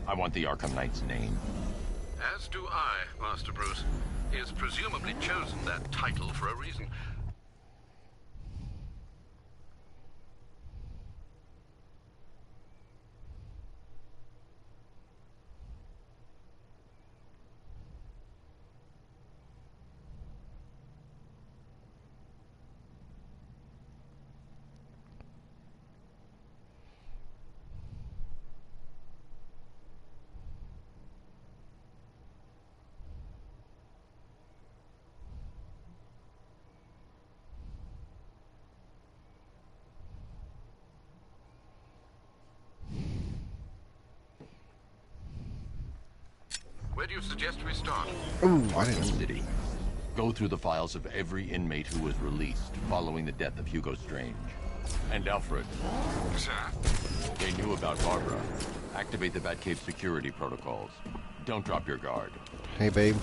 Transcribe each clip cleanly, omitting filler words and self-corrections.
I want the Arkham Knight's name. As do I, Master Bruce. He has presumably chosen that title for a reason. Where do you suggest we start? Ooh, Arkham City. Go through the files of every inmate who was released following the death of Hugo Strange. And Alfred. Sir? They knew about Barbara. Activate the Batcave security protocols. Don't drop your guard. Hey, babe.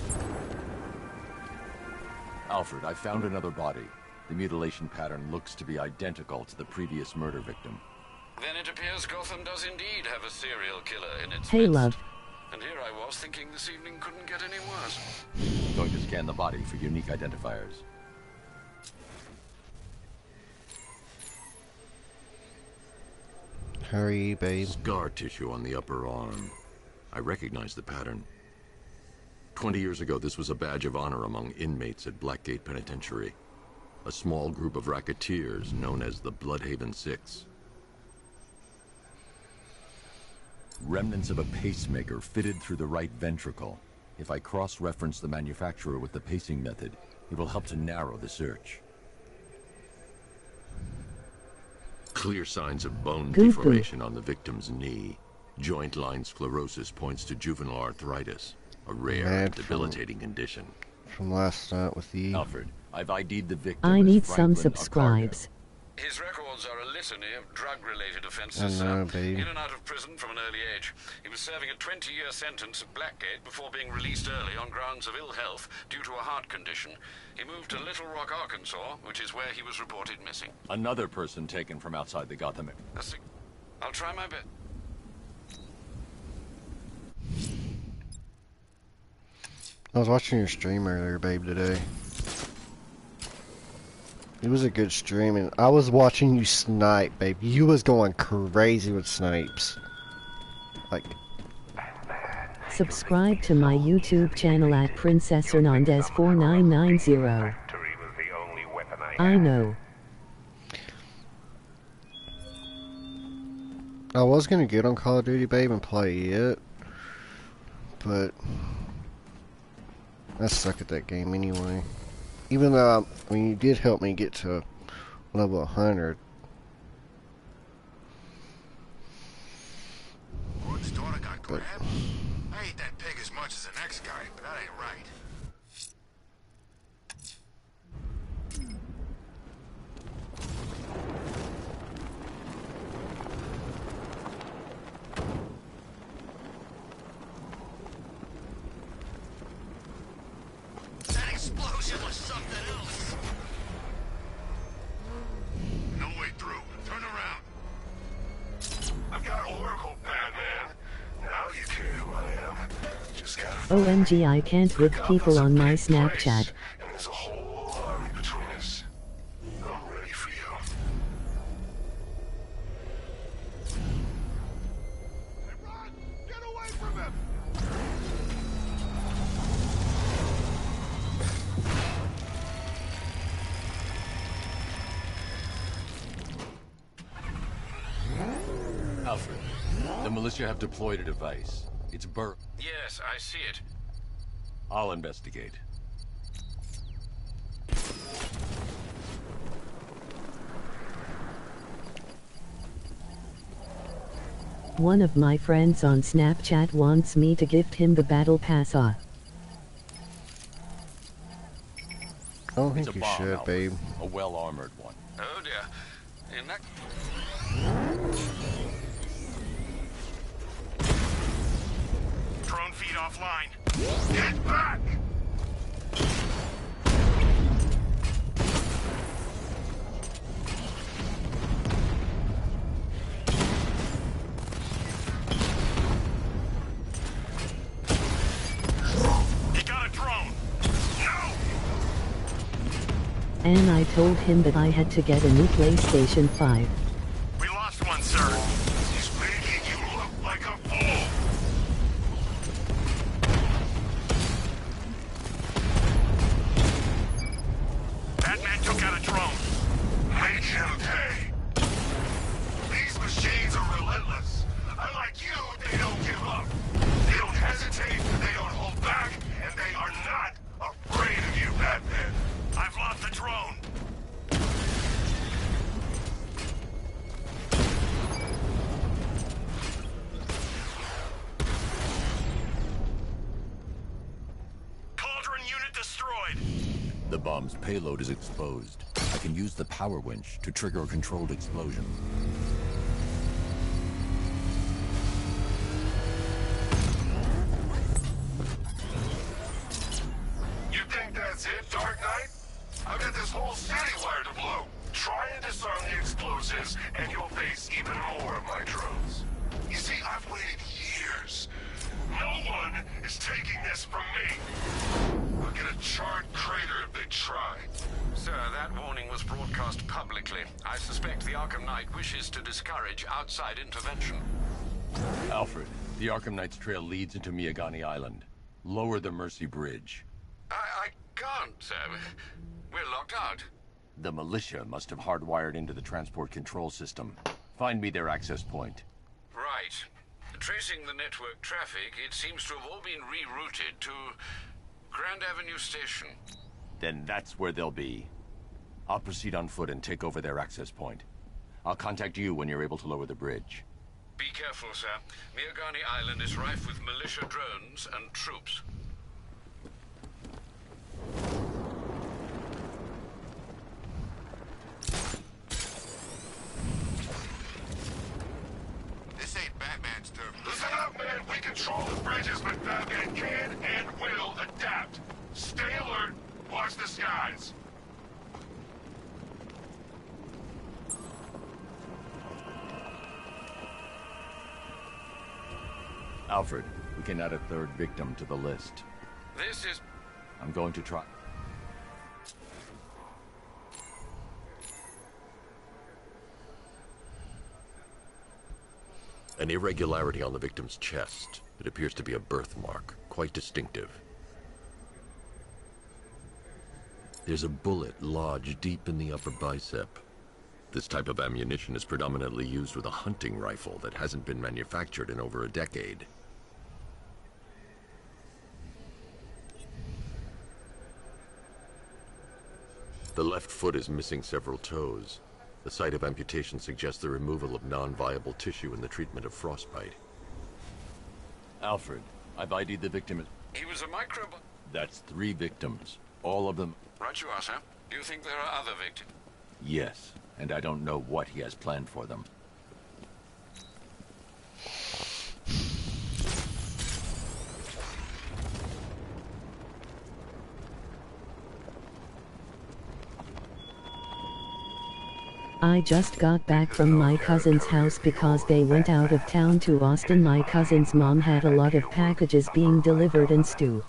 Alfred, I found another body. The mutilation pattern looks to be identical to the previous murder victim. Then it appears Gotham does indeed have a serial killer in its Hey, midst. love. And here I was thinking this evening couldn't get any worse. Going to scan the body for unique identifiers. Hurry, babe. Scar tissue on the upper arm. I recognize the pattern. 20 years ago, this was a badge of honor among inmates at Blackgate Penitentiary. A small group of racketeers known as the Bloodhaven Six. Remnants of a pacemaker fitted through the right ventricle. If I cross-reference the manufacturer with the pacing method, it will help to narrow the search. Clear signs of bone deformation on the victim's knee. Joint line sclerosis points to juvenile arthritis, a rare and debilitating condition. From last night with the... Alfred, I've ID'd the victim. I as need Franklin some subscribes. His records are a litany of drug-related offenses, I know, sir. babe. In and out of prison from an early age. He was serving a 20-year sentence at Blackgate before being released early on grounds of ill health due to a heart condition. He moved to Little Rock, Arkansas, which is where he was reported missing. Another person taken from outside the Gotham. I'll try my best. I was watching your stream earlier, babe, today. It was a good stream, and I was watching you snipe, babe. You was going crazy with snipes. Like... Subscribe to my YouTube channel at Princess Hernandez 4990. I know. I was gonna get on Call of Duty, babe, and play it, but I suck at that game anyway. Even though, I mean, you did help me get to level 100. Gordon's daughter got grabbed? I hate that pig as much as the next guy, but that ain't right. That explosion was something else. No way through. Turn around. I've got Oracle, Batman. Now you care who I am. Just gotta OMG, I can't with people on my Snapchat. and there's a whole army between us. I'm ready for you. Hey, run! Get away from him! Alfred, the militia have deployed a device. It's Yes, I see it. I'll investigate. One of my friends on Snapchat wants me to gift him the battle pass. I don't It's think a you bomb, should, Alfred. babe. A well-armored one. Oh dear. In that... Drone feed offline. Get back! And I told him that I had to get a new PlayStation 5. We lost one, sir. He's making you look like a fool. That man took out a drone. Make him pay. These machines are relentless. Unlike you, they don't give up. They don't hesitate, they don't hold back, and they are not afraid of you, Batman. I've lost the drone. Cauldron unit destroyed. The bomb's payload is exposed. I can use the power winch to trigger a controlled explosion. You think that's it, Dark Knight? I've got this whole city wired to blow. Try and disarm the explosives, and you'll face even more of my drones. You see, I've waited years. No one is taking this from me. I'll get a charred crater if they try. Sir, that warning was broadcast publicly. I suspect the Arkham Knight wishes to discourage outside intervention. Alfred, the Arkham Knight's trail leads into Miagani Island. Lower the Mercy Bridge. I can't, sir. We're locked out. The militia must have hardwired into the transport control system. Find me their access point. Right. Tracing the network traffic, it seems to have all been rerouted to Grand Avenue Station. Then that's where they'll be. I'll proceed on foot and take over their access point. I'll contact you when you're able to lower the bridge. Be careful, sir. Miagani Island is rife with militia drones and troops. This ain't Batman's turf. Listen up, man. We control the bridges, but Batman can and will adapt. Stay alert. Watch the skies. Alfred, we can add a third victim to the list. This is... I'm going to try... An irregularity on the victim's chest. It appears to be a birthmark, quite distinctive. There's a bullet lodged deep in the upper bicep. This type of ammunition is predominantly used with a hunting rifle that hasn't been manufactured in over a decade. The left foot is missing several toes. The site of amputation suggests the removal of non-viable tissue in the treatment of frostbite. Alfred, I've ID'd the victim. He was a microbe... That's 3 victims. All of them... Right you are, sir. Do you think there are other victims? Yes, and I don't know what he has planned for them. I just got back from my cousin's house because they went out of town to Austin. My cousin's mom had a lot of packages being delivered and stew.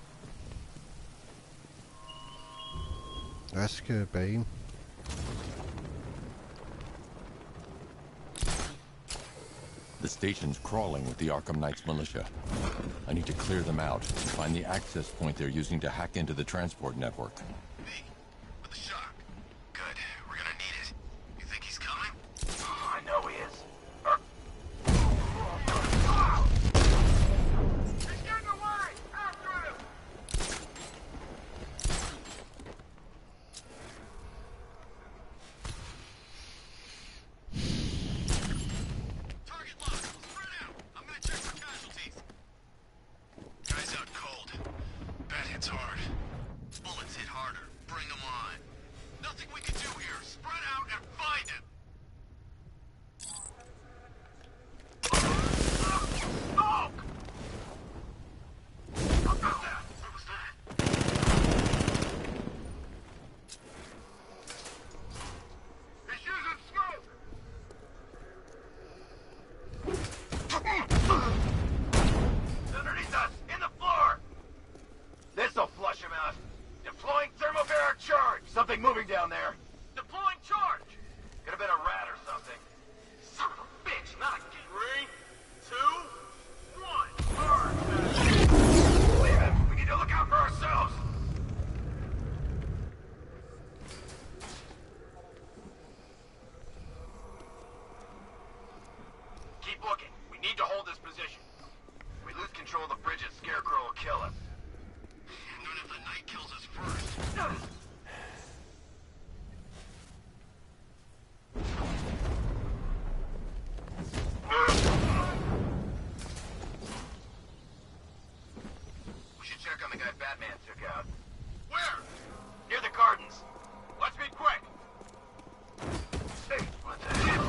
That's good, babe. The station's crawling with the Arkham Knight's militia. I need to clear them out and find the access point they're using to hack into the transport network. Me? With the shock. Good. We're gonna need it. You think he's coming? I know he is. He's getting away! After him! Target locked. Spread out. I'm gonna check for casualties. Guy's out cold. Bat hits hard. Bullets hit harder. Bring them on. Batman took out. Where? Near the gardens. Let's be quick. Hey, what the hell?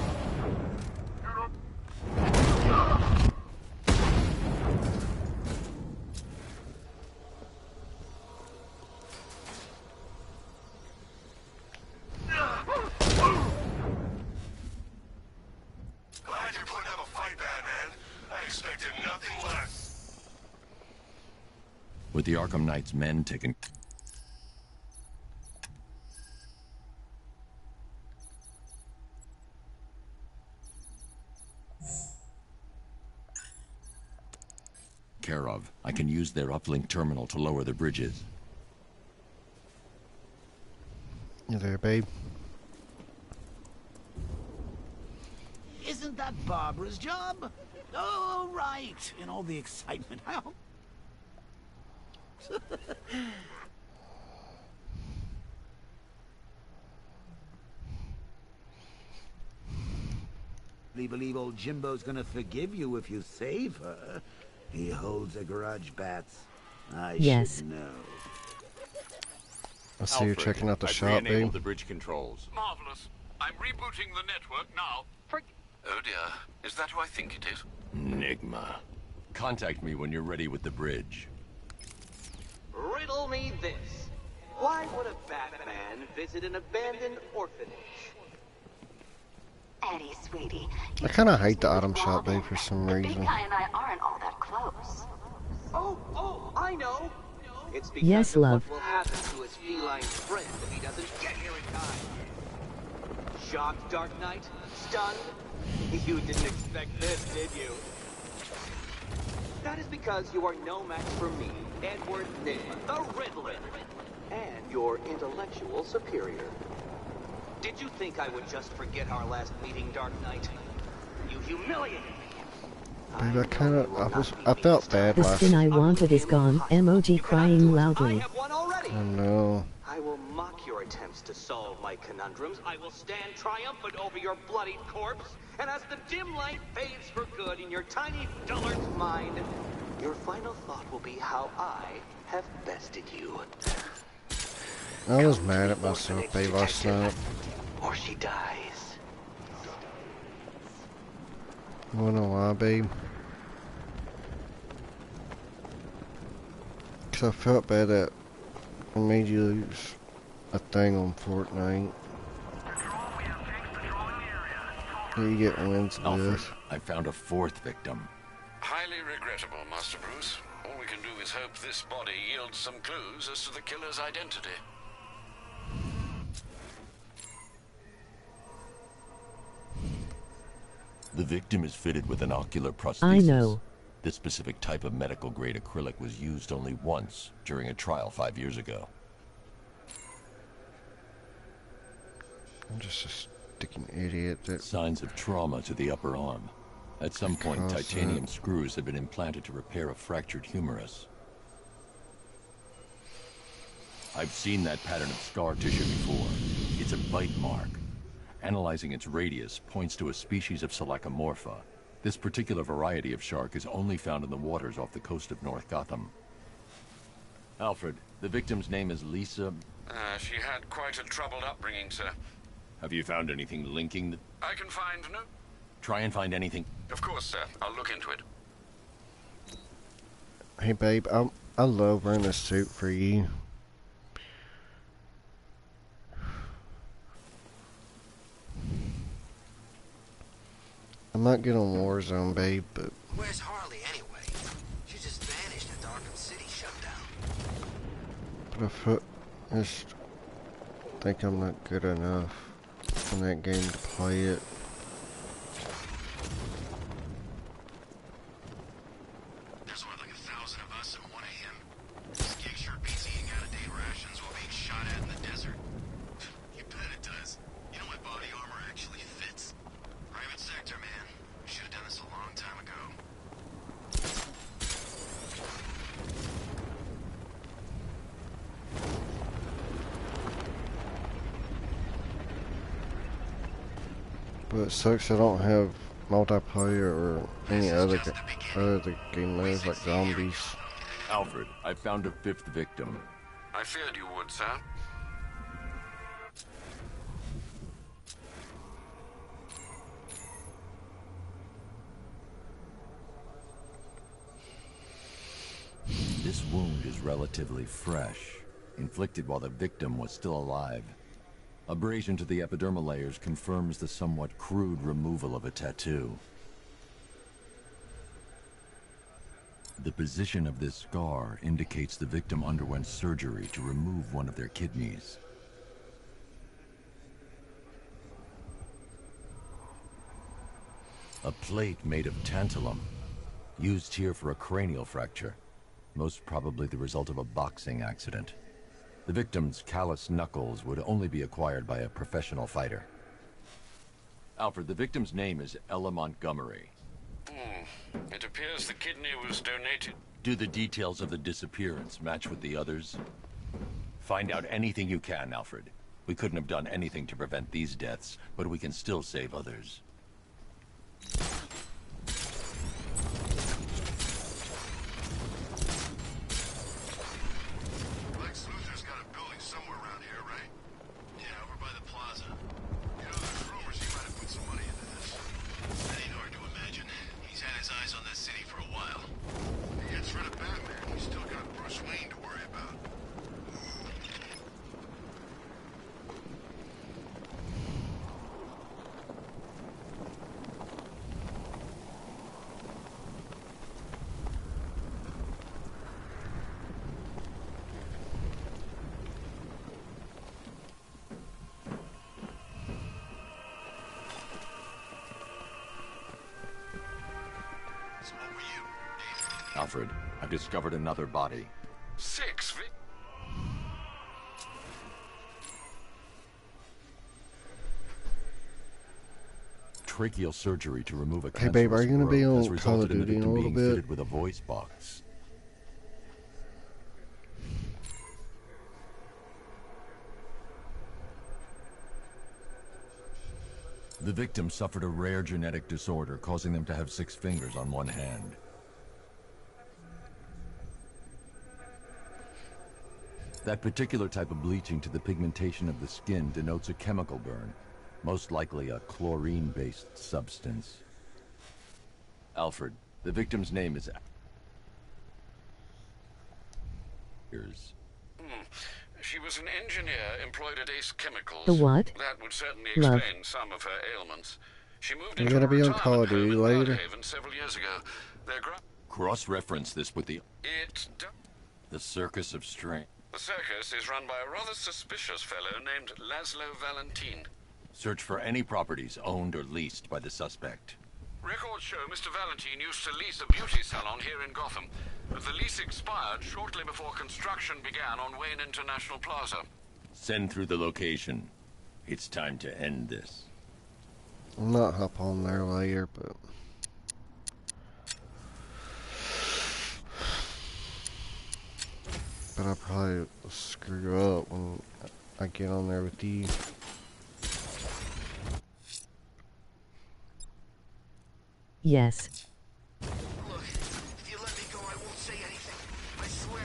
Glad you're putting up a fight, Batman. I expected nothing less. With the Arkham Knight's men taken care of, I can use their uplink terminal to lower the bridges. You there, babe? Isn't that Barbara's job? Oh, right. In all the excitement. How? I believe old Jimbo's gonna forgive you if you save her. He holds a grudge, Bats. I should know. I see you're checking out the shop, babe. The bridge controls. Marvelous. I'm rebooting the network now. Oh dear. Is that who I think it is? Enigma. Contact me when you're ready with the bridge. Riddle me this. Why would a Batman visit an abandoned orphanage? Eddie, sweetie. I kind of hate the item shop, babe, for some The big reason. guy and I aren't all that close. Oh, I know. It's because Yes, of love. what will happen to his feline friend if he doesn't get here in time. Shocked, Dark Knight? Stunned? You didn't expect this, did you? That is because you are no match for me, Edward Nygma, the Riddler, and your intellectual superior. Did you think I would just forget our last meeting, Dark Knight? You humiliated me. Babe, I felt bad The last. skin I wanted is gone. Emoji crying loudly. I have one already. Oh no. I will mock your attempts to solve my conundrums. I will stand triumphant over your bloodied corpse. And as the dim light fades for good in your tiny dullard's mind, your final thought will be how I have bested you. I was mad at myself, babe, last night. Or she dies. You wanna know why, babe? Cause I felt bad that I made you lose a thing on Fortnite. You get wins to Alfred, this. I found a fourth victim. Highly regrettable, Master Bruce. All we can do is hope this body yields some clues as to the killer's identity. The victim is fitted with an ocular prosthesis. I know. This specific type of medical-grade acrylic was used only once during a trial 5 years ago. I'm just a sticking idiot that... Signs of trauma to the upper arm. At some point, Because, titanium screws had been implanted to repair a fractured humerus. I've seen that pattern of scar tissue before. It's a bite mark. Analyzing its radius points to a species of Selachomorpha. This particular variety of shark is only found in the waters off the coast of North Gotham. Alfred, the victim's name is Lisa... She had quite a troubled upbringing, sir. Have you found anything linking the... I can find no... Try and find anything... Of course, sir. I'll look into it. Hey, babe, I love wearing a suit for you. I might get on Warzone, babe, but... Where's Harley anyway? She just vanished at the Arkham City shutdown. But I just think I'm not good enough in that game to play it. There's what, like 1,000 of us at 1 a.m.? This gig sure beats eating out-of-date rations while being shot at in the desert. You bet it does. You know my body armor actually fits. Private sector, man. We should have done this a long time ago. But it sucks I don't have multiplayer or any other game modes like zombies. Alfred, I found a 5th victim. I feared you would, sir. This wound is relatively fresh, inflicted while the victim was still alive. Abrasion to the epidermal layers confirms the somewhat crude removal of a tattoo. The position of this scar indicates the victim underwent surgery to remove one of their kidneys. A plate made of tantalum, used here for a cranial fracture, most probably the result of a boxing accident. The victim's calloused knuckles would only be acquired by a professional fighter. Alfred, the victim's name is Ella Montgomery. It appears the kidney was donated. Do the details of the disappearance match with the others? Find out anything you can, Alfred. We couldn't have done anything to prevent these deaths, but we can still save others. Alfred, I've discovered another body. 6 Tracheal surgery to remove a Hey babe, are you gonna be on Call of in the Duty in a victim little being bit? fitted with a voice box. The victim suffered a rare genetic disorder, causing them to have 6 fingers on one hand. That particular type of bleaching to the pigmentation of the skin denotes a chemical burn, most likely a chlorine-based substance. Alfred, the victim's name is... She was an engineer employed at Ace Chemicals. The what? That would certainly Love. explain some of her ailments. She moved You're into gonna a be on retirement Call of home Duty in later? Brookhaven several years ago. Cross-reference this with the The Circus of Strength. The circus is run by a rather suspicious fellow named Laszlo Valentin. Search for any properties owned or leased by the suspect. Records show Mr. Valentin used to lease a beauty salon here in Gotham, but the lease expired shortly before construction began on Wayne International Plaza. Send through the location. It's time to end this. I'll not hop on there later, but... But I'll probably screw up when I get on there with you. Yes. Look, if you let me go, I won't say anything. I swear.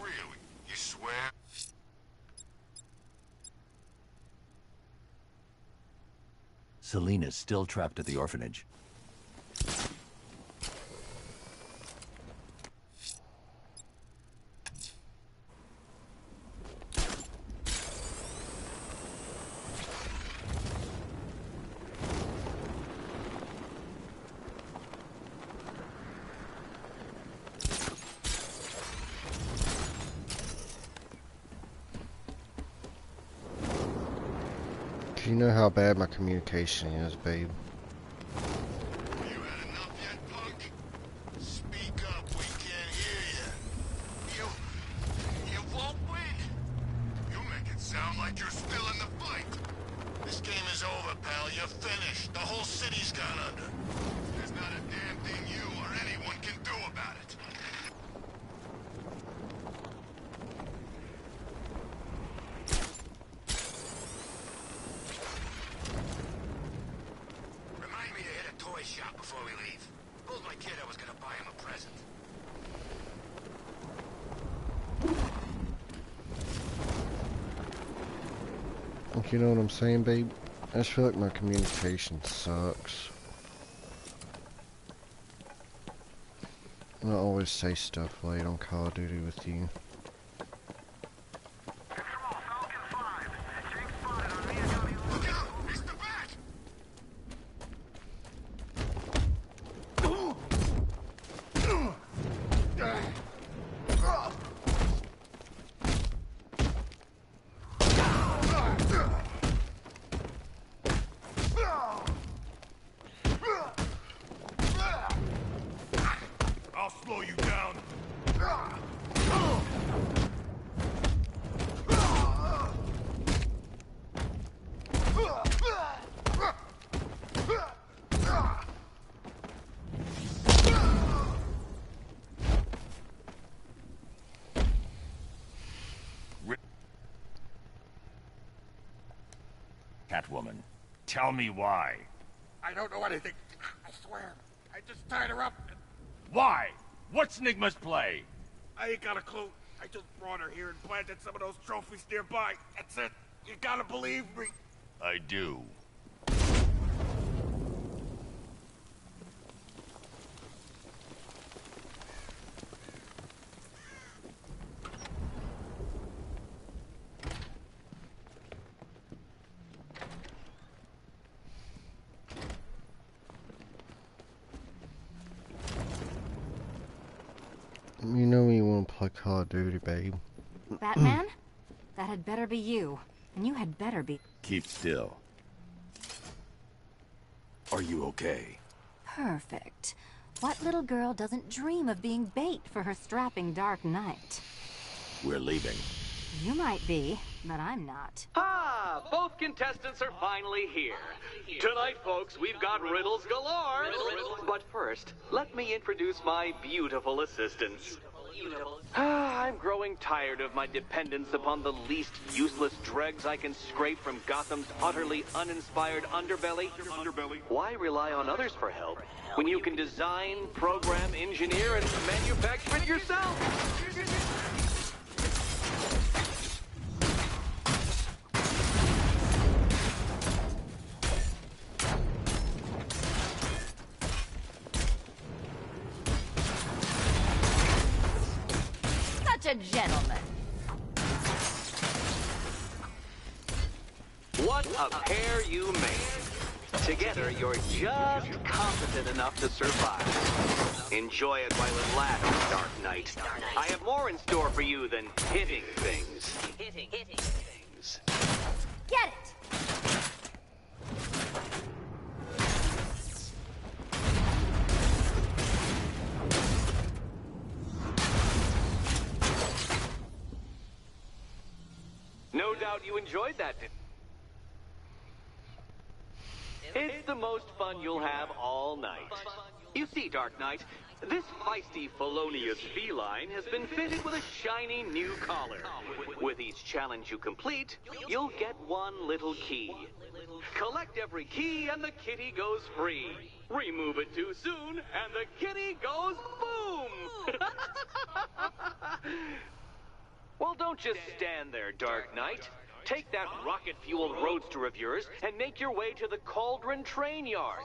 Really? You swear? Selena's still trapped at the orphanage. You know how bad my communication is, babe. You had enough yet, punk? Speak up, we can't hear you. You won't win. You make it sound like you're still in the fight. This game is over, pal. You're finished. The whole city's gone under. There's not a damn thing you or anyone can do about it. Like, you know what I'm saying, babe? I just feel like my communication sucks. I always say stuff late on Call of Duty with you. I'll slow you down. Catwoman, tell me why. I don't know anything. I swear. I just tied her up. Why? What's Nigma's play? I ain't got a clue. I just brought her here and planted some of those trophies nearby. That's it. You gotta believe me. I do. You know you want to play Call of Duty, babe. Batman? That had better be you. And you had better be... Keep still. Are you okay? Perfect. What little girl doesn't dream of being bait for her strapping Dark Knight? We're leaving. You might be, but I'm not. Ah, both contestants are finally here. Tonight, folks, we've got riddles galore. But first, let me introduce my beautiful assistants. I'm growing tired of my dependence upon the least useless dregs I can scrape from Gotham's utterly uninspired underbelly. Why rely on others for help when you can design, program, engineer, and manufacture it yourself? Such a gentleman. What a pair you make. Together, you're just competent enough to survive. Enjoy it while it lasts, Dark Knight. I have more in store for you than hitting things. Hitting things. Get it! No doubt you enjoyed that. It's the most fun you'll have all night. You see, Dark Knight, this feisty, felonious feline has been fitted with a shiny new collar. With each challenge you complete, you'll get one little key. Collect every key and the kitty goes free. Remove it too soon and the kitty goes boom! Well, don't just stand there, Dark Knight. Take that rocket-fueled roadster of yours and make your way to the Cauldron Train Yard.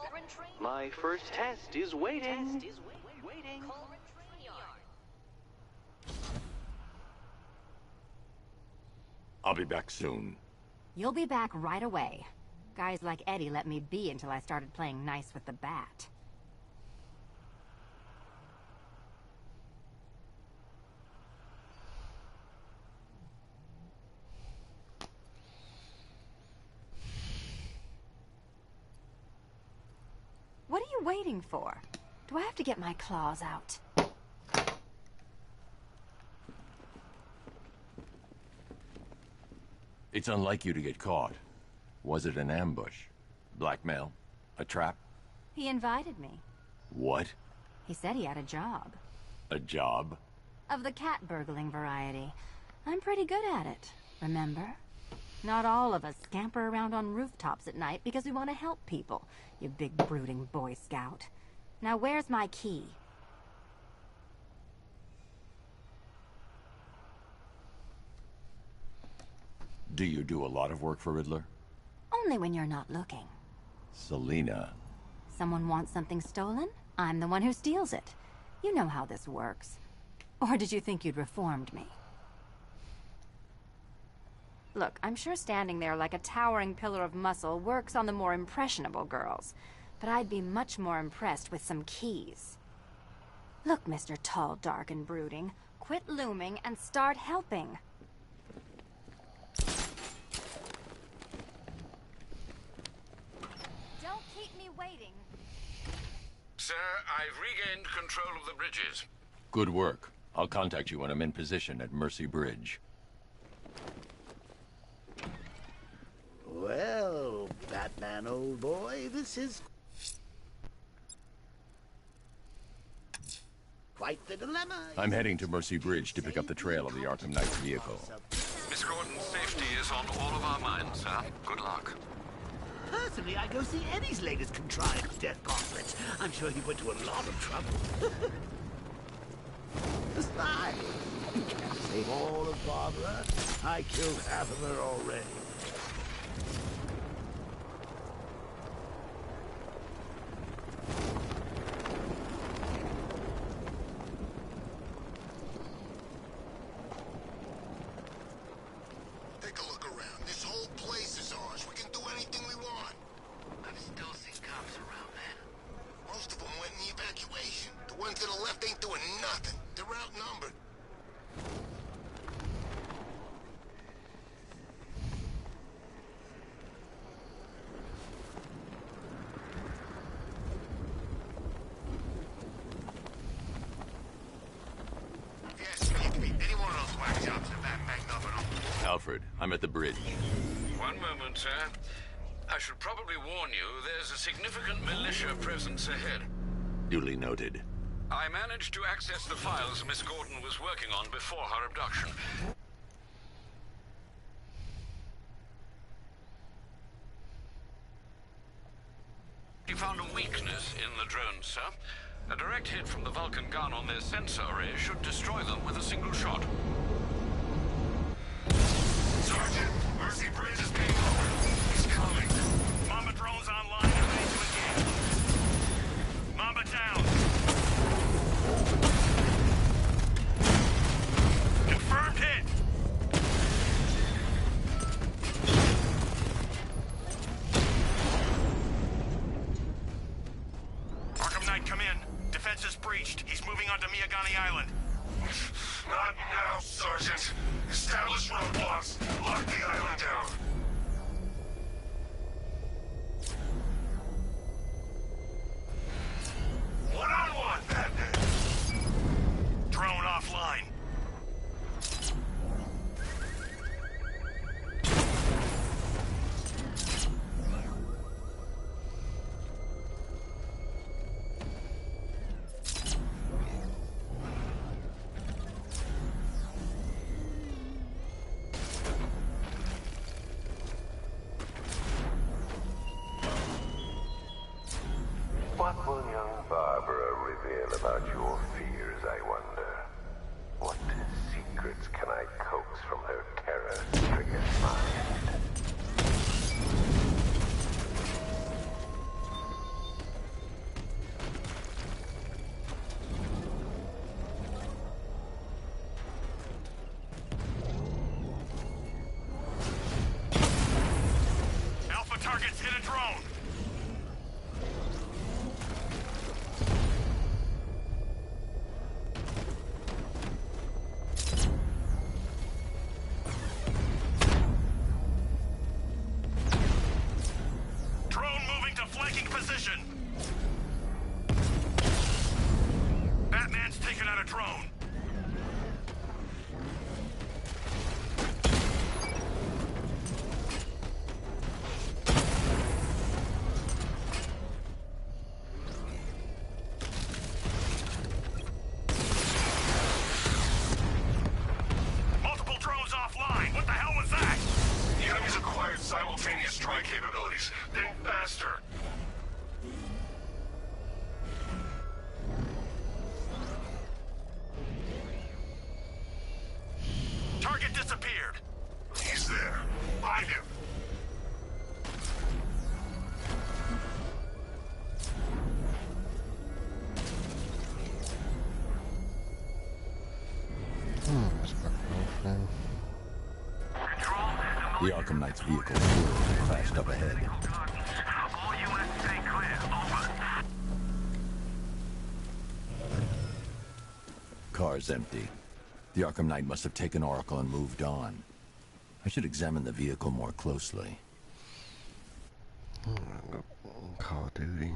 My first test is waiting. I'll be back soon. You'll be back right away. Guys like Eddie let me be until I started playing nice with the bat. What are you waiting for? Do I have to get my claws out? It's unlike you to get caught. Was it an ambush? Blackmail? A trap? He invited me. What? He said he had a job. A job? Of the cat burgling variety. I'm pretty good at it, remember? Not all of us scamper around on rooftops at night because we want to help people, you big brooding Boy Scout. Now where's my key? Do you do a lot of work for Riddler? Only when you're not looking. Selena. Someone wants something stolen? I'm the one who steals it. You know how this works. Or did you think you'd reformed me? Look, I'm sure standing there like a towering pillar of muscle works on the more impressionable girls. But I'd be much more impressed with some keys. Look, Mr. Tall, Dark, and Brooding. Quit looming and start helping. Don't keep me waiting. Sir, I've regained control of the bridges. Good work. I'll contact you when I'm in position at Mercy Bridge. Well, Batman, old boy, this is quite the dilemma. I'm heading to Mercy Bridge to pick up the trail of the Arkham Knight vehicle. Miss Gordon's safety is on all of our minds, sir. Good luck. Personally, I'd go see Eddie's latest contrived death gauntlet. I'm sure he went to a lot of trouble. The spy. You can't save all of Barbara. I killed half of her already. Take a look around. This whole place is ours. We can do anything we want. I've still seen cops around, man. Most of them went in the evacuation. The ones to the left ain't doing nothing. They're outnumbered. Yes, any one of those whack jobs that backpacked up and all. Alfred, I'm at the bridge. One moment, sir. I should probably warn you, there's a significant militia presence ahead. Duly noted. I managed to access the files Miss Gordon was working on before her abduction. She found a weakness in the drones, sir. A direct hit from the Vulcan gun on their sensor array should destroy them with a single shot. Sergeant, Mercy Bridge is being covered. He's coming. Mamba drones online and ready to engage. Mamba down. Confirmed hit. Arkham Knight, come in. Defense is breached. He's moving onto Miyagani Island. Not now, Sergeant. Establish roadblocks. Lock the island down. One-on-one, Batman. Drone offline. What will young Barbara reveal about your fears, I wonder? What secrets can I coax from her terror-stricken mind? Alpha targets hit a drone. Drone moving to flanking position. Batman's taken out a drone. Multiple drones offline. What the hell was that? The enemy's acquired simultaneous strike capabilities. Think faster. Target disappeared. He's there. Find him. The Arkham Knight's vehicle swirled and crashed up ahead. All units stay clear. Over. Car's empty. The Arkham Knight must have taken Oracle and moved on. I should examine the vehicle more closely. Call of Duty.